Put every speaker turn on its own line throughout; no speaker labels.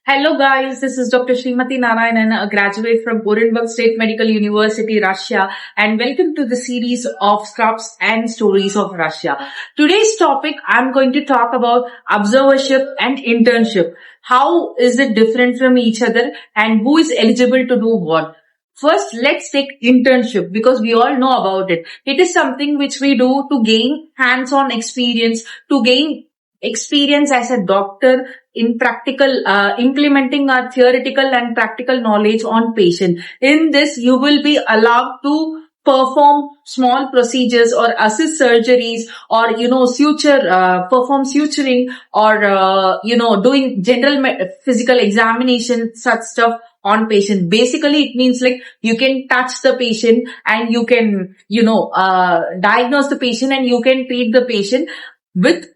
Hello guys, this is Dr. Srimati Narayanan, a graduate from Orenburg State Medical University, Russia, and welcome to the series of Scrubs and Stories of Russia. Today's topic, I'm going to talk about observership and internship. How is it different from each other and who is eligible to do what? First, let's take internship because we all know about it. It is something which we do to gain hands-on experience, to gain experience as a doctor in practical, implementing our theoretical and practical knowledge on patient. In this, you will be allowed to perform small procedures or assist surgeries or, perform suturing or, doing general physical examination, such stuff on patient. Basically, it means like you can touch the patient and you can, diagnose the patient and you can treat the patient with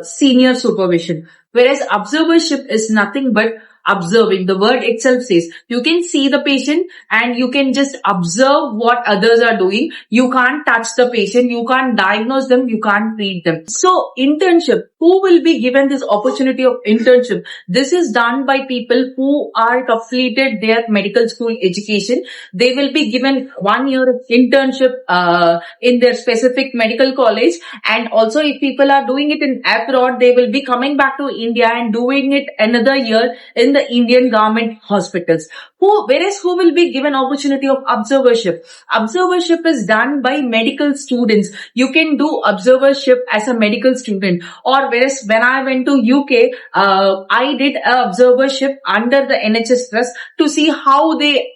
senior supervision. Whereas observership is nothing but observing. The word itself says you can see the patient and you can just observe what others are doing. You can't touch the patient, you can't diagnose them, you can't treat them. So internship, who will be given this opportunity of internship? This is done by people who are completed their medical school education. They will be given 1 year of internship in their specific medical college, and also if people are doing it in abroad, they will be coming back to India and doing it another year in the Indian government hospitals. Whereas who will be given opportunity of observership? Observership is done by medical students. You can do observership as a medical student. Or whereas when I went to UK, I did a observership under the NHS Trust to see how they,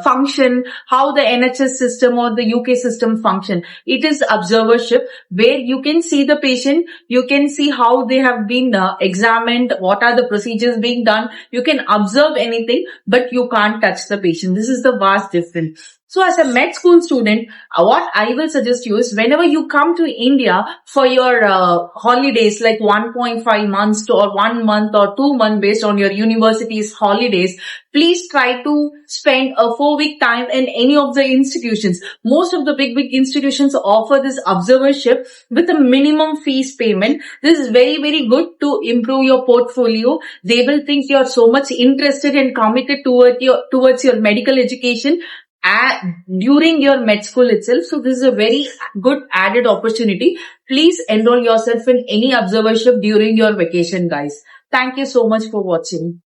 function, how the NHS system or the UK system function. It is observership where you can see the patient, you can see how they have been examined, what are the procedures being done. You can observe anything, but you can't touch the patient. This is the vast difference. So as a med school student, what I will suggest you is whenever you come to India for your holidays, like 1.5 months to or 1 month or 2 months based on your university's holidays, please try to spend a 4-week time in any of the institutions. Most of the big institutions offer this observership with a minimum fees payment. This is very, very good to improve your portfolio. They will think you are so much interested and committed towards your medical education during your med school itself. So this is a very good added opportunity. Please enroll yourself in any observership during your vacation, guys. Thank you so much for watching.